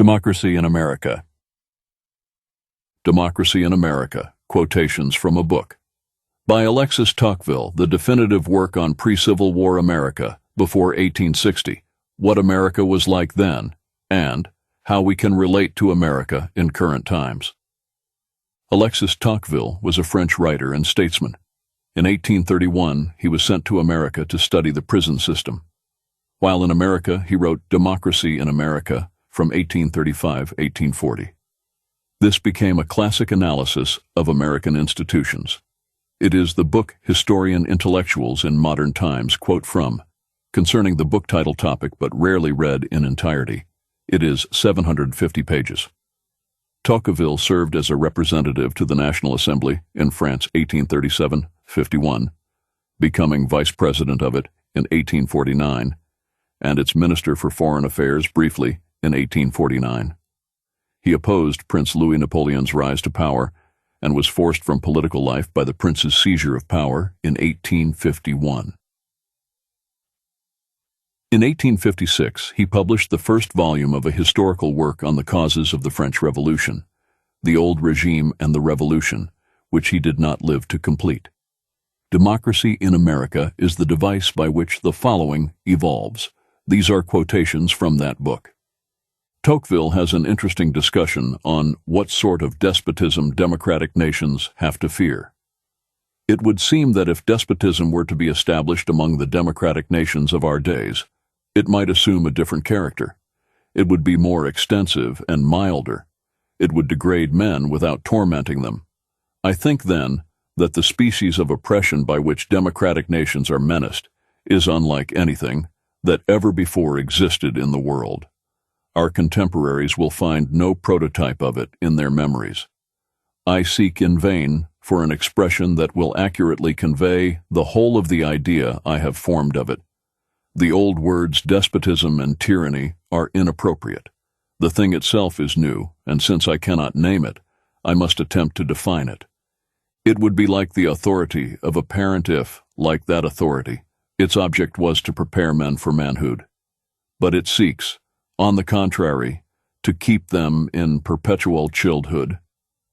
Democracy in America. Democracy in America, quotations from a book. By Alexis Tocqueville, the definitive work on pre-Civil War America, before 1860, what America was like then, and how we can relate to America in current times. Alexis Tocqueville was a French writer and statesman. In 1831, he was sent to America to study the prison system. While in America, he wrote Democracy in America from 1835-1840. This became a classic analysis of American institutions. It is the book historian intellectuals in modern times quote from, concerning the book title topic but rarely read in entirety. It is 750 pages. Tocqueville served as a representative to the National Assembly in France 1837-51, becoming vice president of it in 1849, and its minister for foreign affairs briefly in 1849. He opposed Prince Louis Napoleon's rise to power and was forced from political life by the prince's seizure of power in 1851. In 1856, he published the first volume of a historical work on the causes of the French Revolution, The Old Regime and the Revolution, which he did not live to complete. Democracy in America is the device by which the following evolves. These are quotations from that book. Tocqueville has an interesting discussion on what sort of despotism democratic nations have to fear. It would seem that if despotism were to be established among the democratic nations of our days, it might assume a different character. It would be more extensive and milder. It would degrade men without tormenting them. I think, then, that the species of oppression by which democratic nations are menaced is unlike anything that ever before existed in the world. Our contemporaries will find no prototype of it in their memories. I seek in vain for an expression that will accurately convey the whole of the idea I have formed of it. The old words despotism and tyranny are inappropriate. The thing itself is new, and since I cannot name it, I must attempt to define it. It would be like the authority of a parent if, like that authority, its object was to prepare men for manhood. But it seeks, on the contrary, to keep them in perpetual childhood.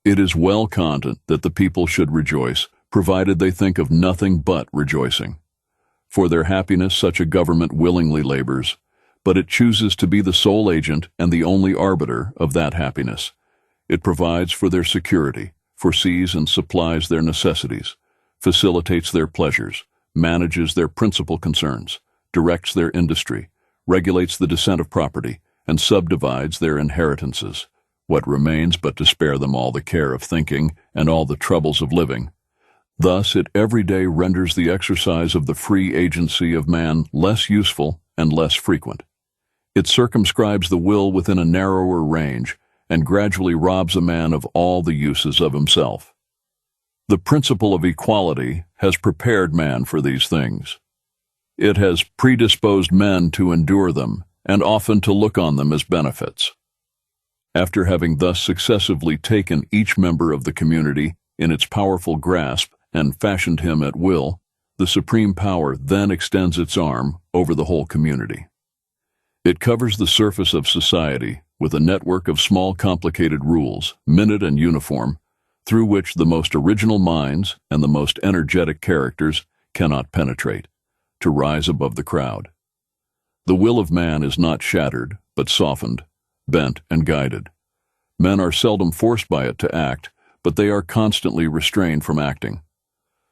It is well content that the people should rejoice, provided they think of nothing but rejoicing. For their happiness such a government willingly labors, but it chooses to be the sole agent and the only arbiter of that happiness. It provides for their security, foresees and supplies their necessities, facilitates their pleasures, manages their principal concerns, directs their industry, regulates the descent of property, and subdivides their inheritances. What remains but to spare them all the care of thinking and all the troubles of living? Thus it every day renders the exercise of the free agency of man less useful and less frequent. It circumscribes the will within a narrower range and gradually robs a man of all the uses of himself. The principle of equality has prepared man for these things. It has predisposed men to endure them, and often to look on them as benefits. After having thus successively taken each member of the community in its powerful grasp and fashioned him at will, the supreme power then extends its arm over the whole community. It covers the surface of society with a network of small complicated rules, minute and uniform, through which the most original minds and the most energetic characters cannot penetrate, to rise above the crowd. The will of man is not shattered, but softened, bent, and guided. Men are seldom forced by it to act, but they are constantly restrained from acting.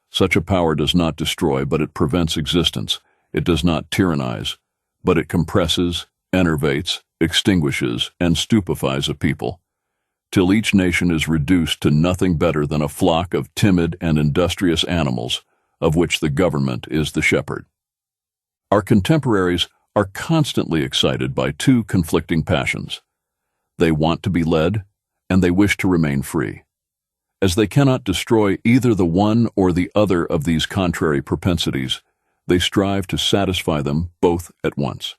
Such a power does not destroy, but it prevents existence. It does not tyrannize, but it compresses, enervates, extinguishes, and stupefies a people, till each nation is reduced to nothing better than a flock of timid and industrious animals, of which the government is the shepherd. Our contemporaries are constantly excited by two conflicting passions. They want to be led, and they wish to remain free. As they cannot destroy either the one or the other of these contrary propensities, they strive to satisfy them both at once.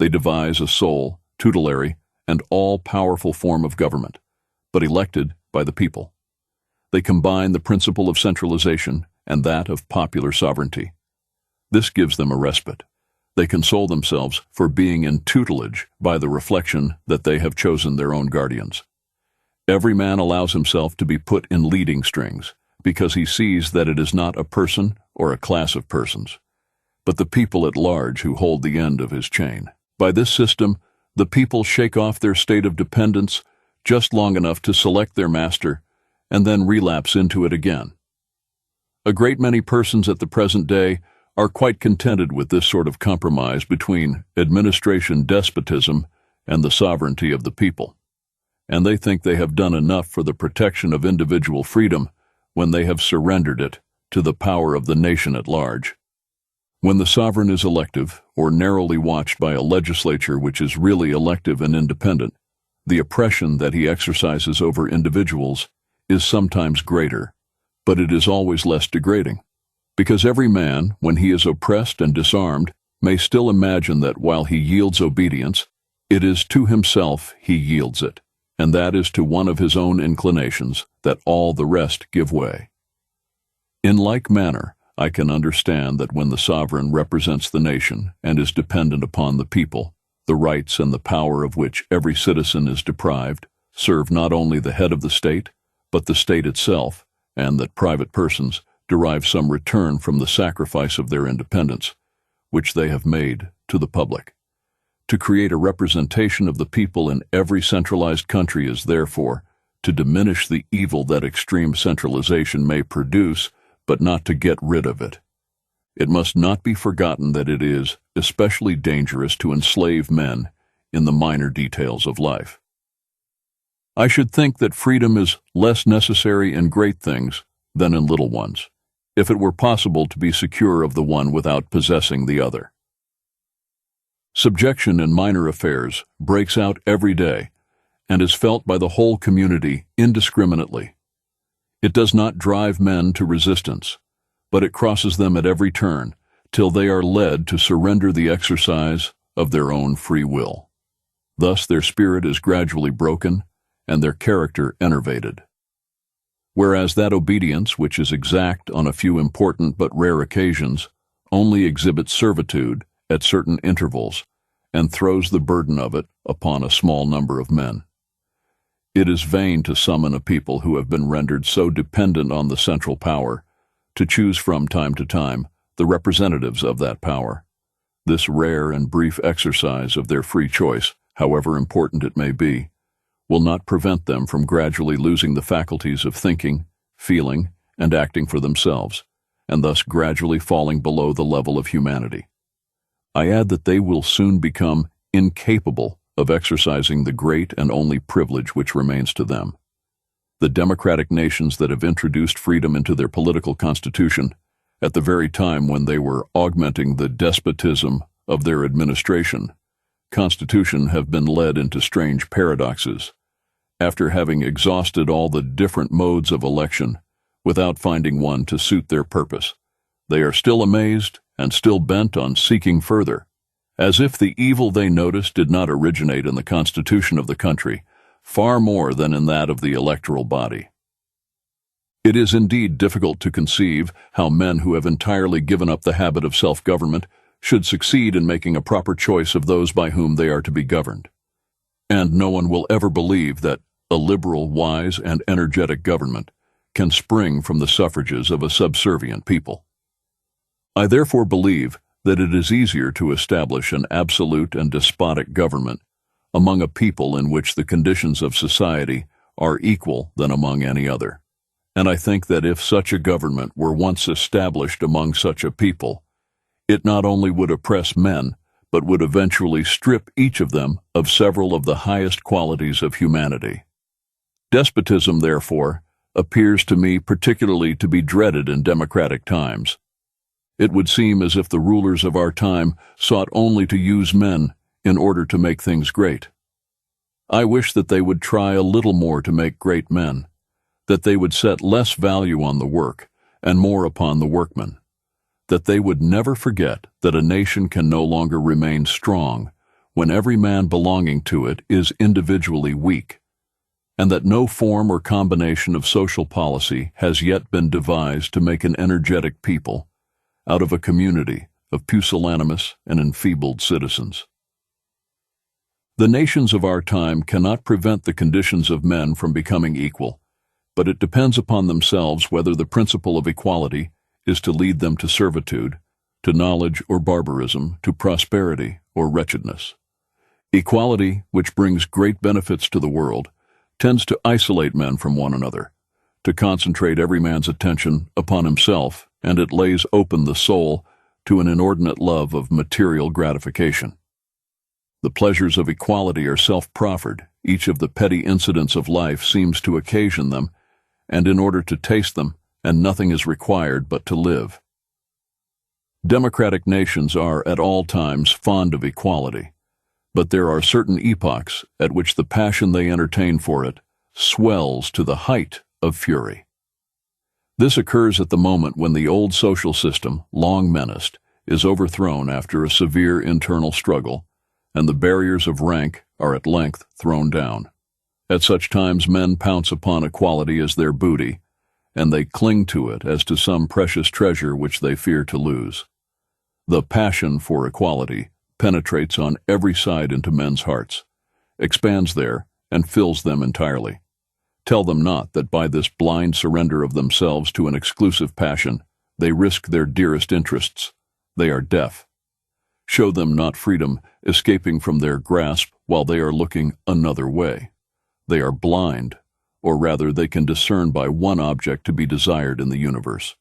They devise a sole, tutelary, and all-powerful form of government, but elected by the people. They combine the principle of centralization and that of popular sovereignty. This gives them a respite. They console themselves for being in tutelage by the reflection that they have chosen their own guardians. Every man allows himself to be put in leading strings because he sees that it is not a person or a class of persons, but the people at large who hold the end of his chain. By this system, the people shake off their state of dependence just long enough to select their master and then relapse into it again. A great many persons at the present day are quite contented with this sort of compromise between administration despotism and the sovereignty of the people, and they think they have done enough for the protection of individual freedom when they have surrendered it to the power of the nation at large. When the sovereign is elective or narrowly watched by a legislature which is really elective and independent, the oppression that he exercises over individuals is sometimes greater, but it is always less degrading, because every man, when he is oppressed and disarmed, may still imagine that while he yields obedience, it is to himself he yields it, and that is to one of his own inclinations that all the rest give way. In like manner, I can understand that when the sovereign represents the nation and is dependent upon the people, the rights and the power of which every citizen is deprived serve not only the head of the state, but the state itself, and that private persons derive some return from the sacrifice of their independence, which they have made to the public. To create a representation of the people in every centralized country is therefore to diminish the evil that extreme centralization may produce, but not to get rid of it. It must not be forgotten that it is especially dangerous to enslave men in the minor details of life. I should think that freedom is less necessary in great things than in little ones, if it were possible to be secure of the one without possessing the other. Subjection in minor affairs breaks out every day and is felt by the whole community indiscriminately. It does not drive men to resistance, but it crosses them at every turn till they are led to surrender the exercise of their own free will. Thus their spirit is gradually broken and their character enervated. Whereas that obedience which is exact on a few important but rare occasions only exhibits servitude at certain intervals and throws the burden of it upon a small number of men. It is vain to summon a people who have been rendered so dependent on the central power to choose from time to time the representatives of that power. This rare and brief exercise of their free choice, however important it may be, will not prevent them from gradually losing the faculties of thinking, feeling, and acting for themselves, and thus gradually falling below the level of humanity. I add that they will soon become incapable of exercising the great and only privilege which remains to them. The democratic nations that have introduced freedom into their political constitution, at the very time when they were augmenting the despotism of their administration, constitution have been led into strange paradoxes. After having exhausted all the different modes of election, without finding one to suit their purpose, they are still amazed and still bent on seeking further, as if the evil they noticed did not originate in the constitution of the country, far more than in that of the electoral body. It is indeed difficult to conceive how men who have entirely given up the habit of self-government should succeed in making a proper choice of those by whom they are to be governed. And no one will ever believe that a liberal, wise, and energetic government can spring from the suffrages of a subservient people. I therefore believe that it is easier to establish an absolute and despotic government among a people in which the conditions of society are equal than among any other. And I think that if such a government were once established among such a people, it not only would oppress men, but would eventually strip each of them of several of the highest qualities of humanity. Despotism, therefore, appears to me particularly to be dreaded in democratic times. It would seem as if the rulers of our time sought only to use men in order to make things great. I wish that they would try a little more to make great men, that they would set less value on the work and more upon the workman, that they would never forget that a nation can no longer remain strong when every man belonging to it is individually weak, and that no form or combination of social policy has yet been devised to make an energetic people out of a community of pusillanimous and enfeebled citizens. The nations of our time cannot prevent the conditions of men from becoming equal, but it depends upon themselves whether the principle of equality is to lead them to servitude, to knowledge or barbarism, to prosperity or wretchedness. Equality, which brings great benefits to the world, tends to isolate men from one another, to concentrate every man's attention upon himself, and it lays open the soul to an inordinate love of material gratification. The pleasures of equality are self-proffered. Each of the petty incidents of life seems to occasion them, and in order to taste them, and nothing is required but to live. Democratic nations are at all times fond of equality, but there are certain epochs at which the passion they entertain for it swells to the height of fury. This occurs at the moment when the old social system, long menaced, is overthrown after a severe internal struggle, and the barriers of rank are at length thrown down. At such times men pounce upon equality as their booty, and they cling to it as to some precious treasure which they fear to lose. The passion for equality penetrates on every side into men's hearts, expands there, and fills them entirely. Tell them not that by this blind surrender of themselves to an exclusive passion, they risk their dearest interests. They are deaf. Show them not freedom escaping from their grasp while they are looking another way. They are blind, or rather they can discern by one object to be desired in the universe.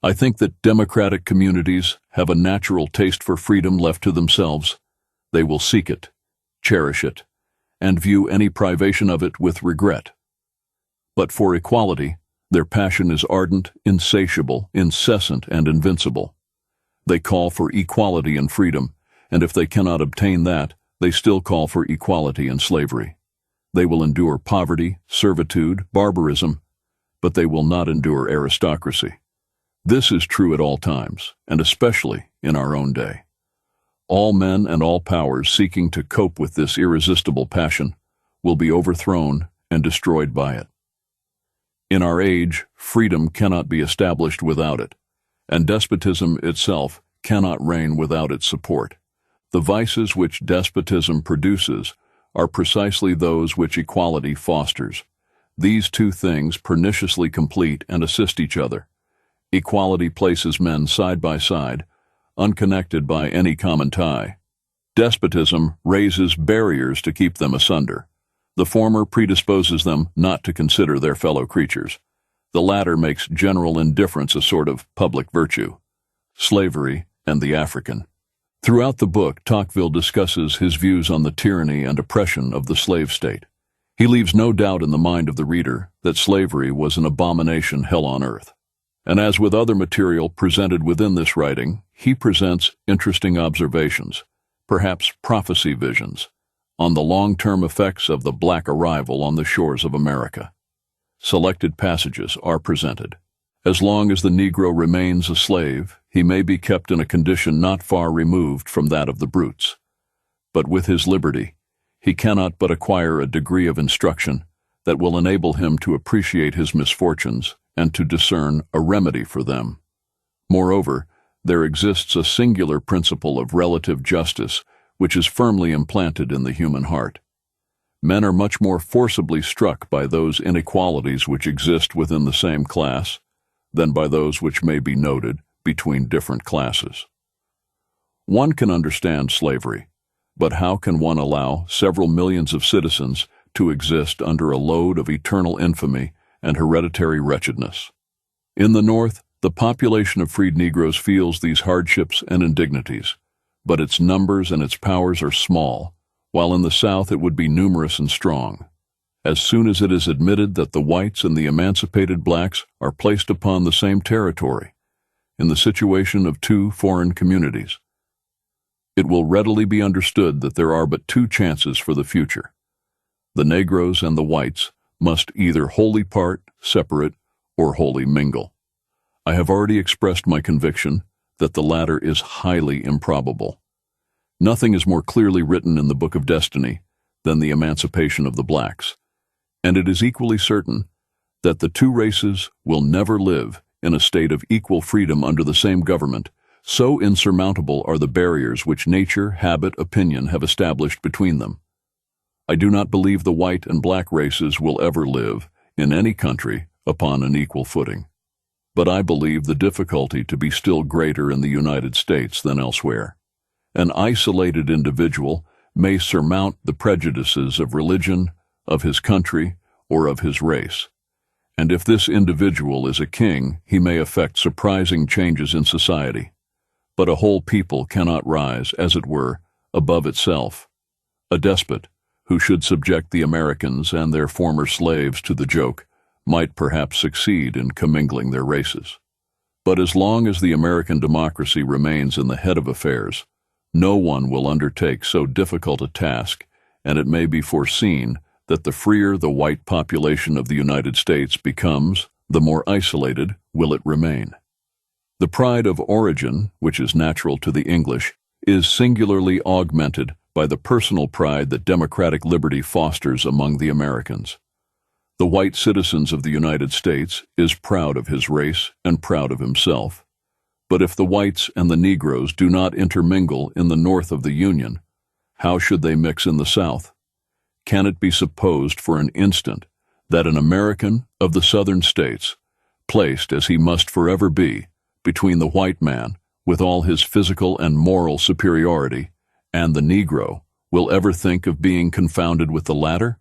I think that democratic communities have a natural taste for freedom left to themselves. They will seek it, cherish it, and view any privation of it with regret. But for equality, their passion is ardent, insatiable, incessant, and invincible. They call for equality and freedom, and if they cannot obtain that, they still call for equality and slavery. They will endure poverty, servitude, barbarism, but they will not endure aristocracy. This is true at all times, and especially in our own day. All men and all powers seeking to cope with this irresistible passion will be overthrown and destroyed by it. In our age, freedom cannot be established without it, and despotism itself cannot reign without its support. The vices which despotism produces are precisely those which equality fosters. These two things perniciously complete and assist each other. Equality places men side by side, unconnected by any common tie. Despotism raises barriers to keep them asunder. The former predisposes them not to consider their fellow creatures. The latter makes general indifference a sort of public virtue. Slavery and the African. Throughout the book, Tocqueville discusses his views on the tyranny and oppression of the slave state. He leaves no doubt in the mind of the reader that slavery was an abomination hell on earth. And as with other material presented within this writing, he presents interesting observations, perhaps prophecy visions, on the long-term effects of the black arrival on the shores of America. Selected passages are presented. As long as the Negro remains a slave, he may be kept in a condition not far removed from that of the brutes. But with his liberty, he cannot but acquire a degree of instruction that will enable him to appreciate his misfortunes and to discern a remedy for them. Moreover, there exists a singular principle of relative justice which is firmly implanted in the human heart. Men are much more forcibly struck by those inequalities which exist within the same class than by those which may be noted between different classes. One can understand slavery, but how can one allow several millions of citizens to exist under a load of eternal infamy and hereditary wretchedness? In the North, the population of freed Negroes feels these hardships and indignities, but its numbers and its powers are small, while in the South it would be numerous and strong. As soon as it is admitted that the whites and the emancipated blacks are placed upon the same territory, in the situation of two foreign communities, it will readily be understood that there are but two chances for the future. The Negroes and the whites must either wholly part, separate, or wholly mingle. I have already expressed my conviction that the latter is highly improbable. Nothing is more clearly written in the Book of Destiny than the emancipation of the blacks, and it is equally certain that the two races will never live in a state of equal freedom under the same government So insurmountable are the barriers which nature, habit, opinion have established between them. I do not believe the white and black races will ever live, in any country, upon an equal footing. But I believe the difficulty to be still greater in the United States than elsewhere. An isolated individual may surmount the prejudices of religion, of his country, or of his race. And if this individual is a king, he may effect surprising changes in society. But a whole people cannot rise, as it were, above itself. A despot, who should subject the Americans and their former slaves to the joke, might perhaps succeed in commingling their races. But as long as the American democracy remains in the head of affairs, no one will undertake so difficult a task, and it may be foreseen that the freer the white population of the United States becomes, the more isolated will it remain. The pride of origin, which is natural to the English, is singularly augmented by the personal pride that democratic liberty fosters among the Americans. The white citizens of the United States is proud of his race and proud of himself. But if the whites and the Negroes do not intermingle in the north of the Union, how should they mix in the South? Can it be supposed for an instant that an American of the southern states, placed as he must forever be between the white man, with all his physical and moral superiority, and the Negro, will ever think of being confounded with the latter?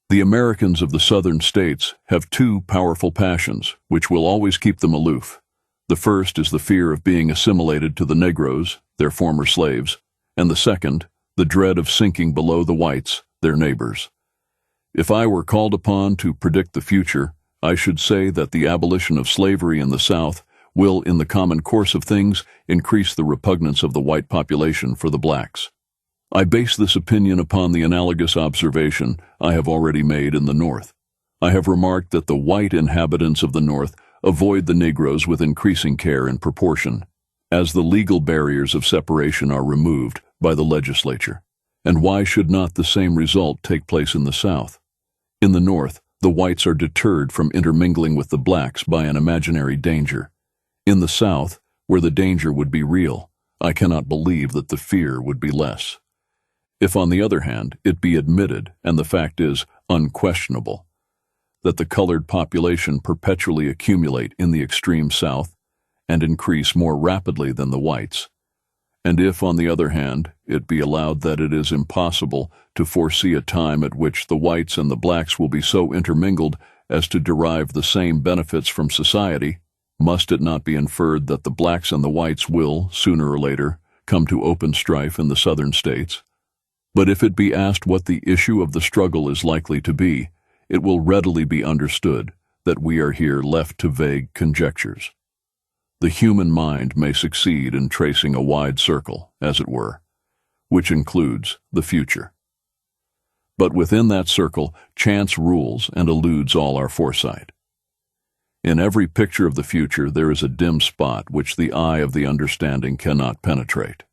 The Americans of the southern states have two powerful passions which will always keep them aloof. The first is the fear of being assimilated to the Negroes, their former slaves, and the second, the dread of sinking below the whites, their neighbors. If I were called upon to predict the future, I should say that the abolition of slavery in the South will, in the common course of things, increase the repugnance of the white population for the blacks. I base this opinion upon the analogous observation I have already made in the North. I have remarked that the white inhabitants of the North avoid the Negroes with increasing care in proportion, as the legal barriers of separation are removed by the legislature. And why should not the same result take place in the South? In the North, the whites are deterred from intermingling with the blacks by an imaginary danger. In the South, where the danger would be real, I cannot believe that the fear would be less. If, on the other hand, it be admitted, and the fact is unquestionable, that the colored population perpetually accumulate in the extreme South and increase more rapidly than the whites, and if, on the other hand, it be allowed that it is impossible to foresee a time at which the whites and the blacks will be so intermingled as to derive the same benefits from society, must it not be inferred that the blacks and the whites will, sooner or later, come to open strife in the southern states? But if it be asked what the issue of the struggle is likely to be, it will readily be understood that we are here left to vague conjectures. The human mind may succeed in tracing a wide circle, as it were, which includes the future. But within that circle, chance rules and eludes all our foresight. In every picture of the future there is a dim spot which the eye of the understanding cannot penetrate.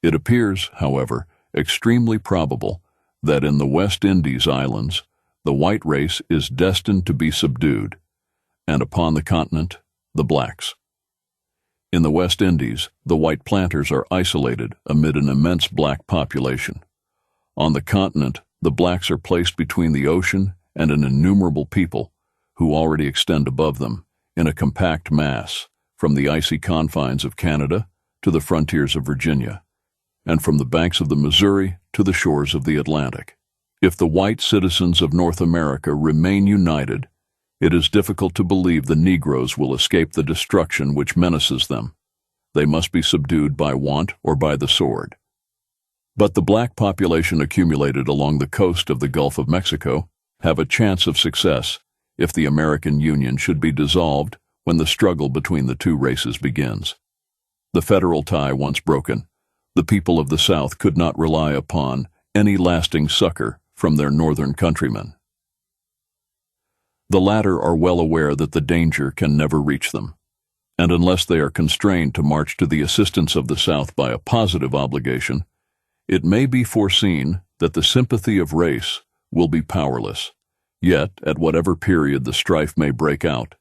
It appears, however, extremely probable that in the West Indies islands the white race is destined to be subdued, and upon the continent, the blacks. In the West Indies, the white planters are isolated amid an immense black population. On the continent, the blacks are placed between the ocean and an innumerable people who already extend above them in a compact mass from the icy confines of Canada to the frontiers of Virginia, and from the banks of the Missouri to the shores of the Atlantic. If the white citizens of North America remain united, it is difficult to believe the Negroes will escape the destruction which menaces them. They must be subdued by want or by the sword. But the black population accumulated along the coast of the Gulf of Mexico have a chance of success if the American Union should be dissolved when the struggle between the two races begins. The federal tie once broken, the people of the South could not rely upon any lasting succor from their northern countrymen. The latter are well aware that the danger can never reach them, and unless they are constrained to march to the assistance of the South by a positive obligation, it may be foreseen that the sympathy of race will be powerless. Yet, at whatever period the strife may break out,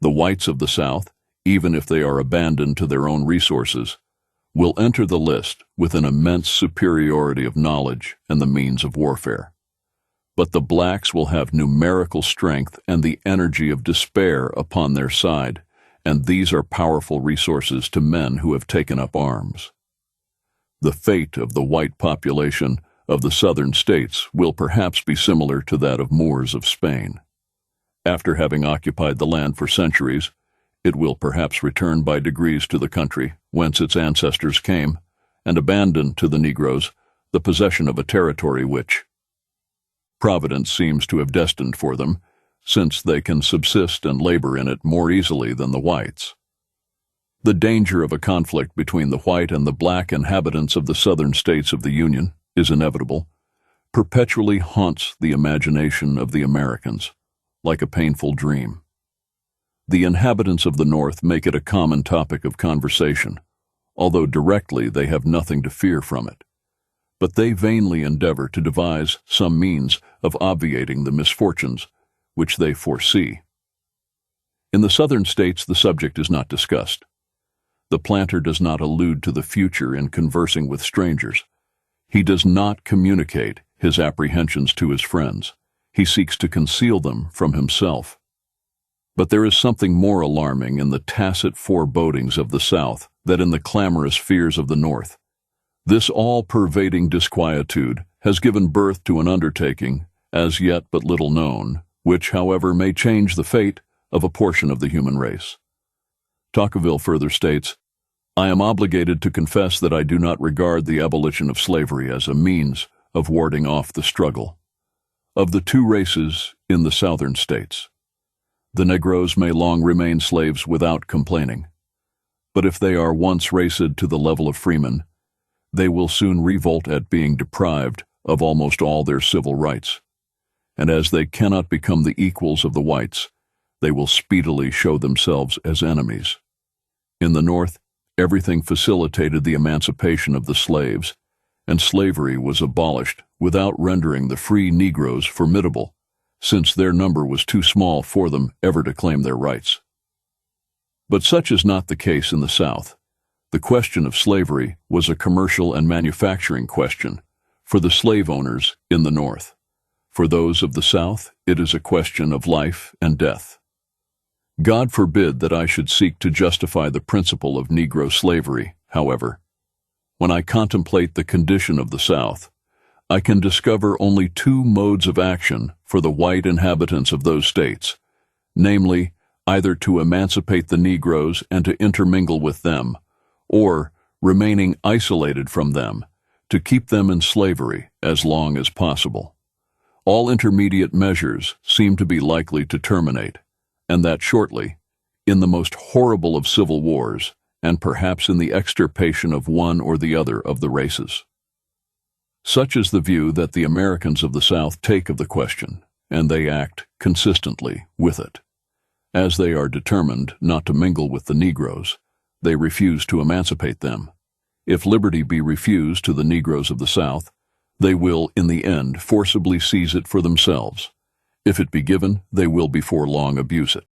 the whites of the South, even if they are abandoned to their own resources, will enter the list with an immense superiority of knowledge and the means of warfare. But the blacks will have numerical strength and the energy of despair upon their side, and these are powerful resources to men who have taken up arms. The fate of the white population of the southern states will perhaps be similar to that of Moors of Spain. After having occupied the land for centuries, it will perhaps return by degrees to the country whence its ancestors came, and abandon to the Negroes the possession of a territory which Providence seems to have destined for them, since they can subsist and labor in it more easily than the whites. The danger of a conflict between the white and the black inhabitants of the southern states of the Union is inevitable, perpetually haunts the imagination of the Americans, like a painful dream. The inhabitants of the North make it a common topic of conversation, although directly they have nothing to fear from it. But they vainly endeavor to devise some means of obviating the misfortunes which they foresee. In the southern states, the subject is not discussed. The planter does not allude to the future in conversing with strangers. He does not communicate his apprehensions to his friends. He seeks to conceal them from himself. But there is something more alarming in the tacit forebodings of the South than in the clamorous fears of the North. This all-pervading disquietude has given birth to an undertaking, as yet but little known, which, however, may change the fate of a portion of the human race. Tocqueville further states, "I am obligated to confess that I do not regard the abolition of slavery as a means of warding off the struggle of the two races in the southern states. The Negroes may long remain slaves without complaining, but if they are once raised to the level of freemen, they will soon revolt at being deprived of almost all their civil rights, and as they cannot become the equals of the whites, they will speedily show themselves as enemies. In the North, everything facilitated the emancipation of the slaves, and slavery was abolished without rendering the free Negroes formidable, since their number was too small for them ever to claim their rights." But such is not the case in the South. The question of slavery was a commercial and manufacturing question for the slave owners in the North. For those of the South, it is a question of life and death. God forbid that I should seek to justify the principle of Negro slavery, however. When I contemplate the condition of the South, I can discover only two modes of action for the white inhabitants of those states, namely, either to emancipate the Negroes and to intermingle with them, or, remaining isolated from them, to keep them in slavery as long as possible. All intermediate measures seem to be likely to terminate, and that shortly, in the most horrible of civil wars, and perhaps in the extirpation of one or the other of the races. Such is the view that the Americans of the South take of the question, and they act consistently with it. As they are determined not to mingle with the Negroes, they refuse to emancipate them. If liberty be refused to the Negroes of the South, they will, in the end, forcibly seize it for themselves. If it be given, they will before long abuse it.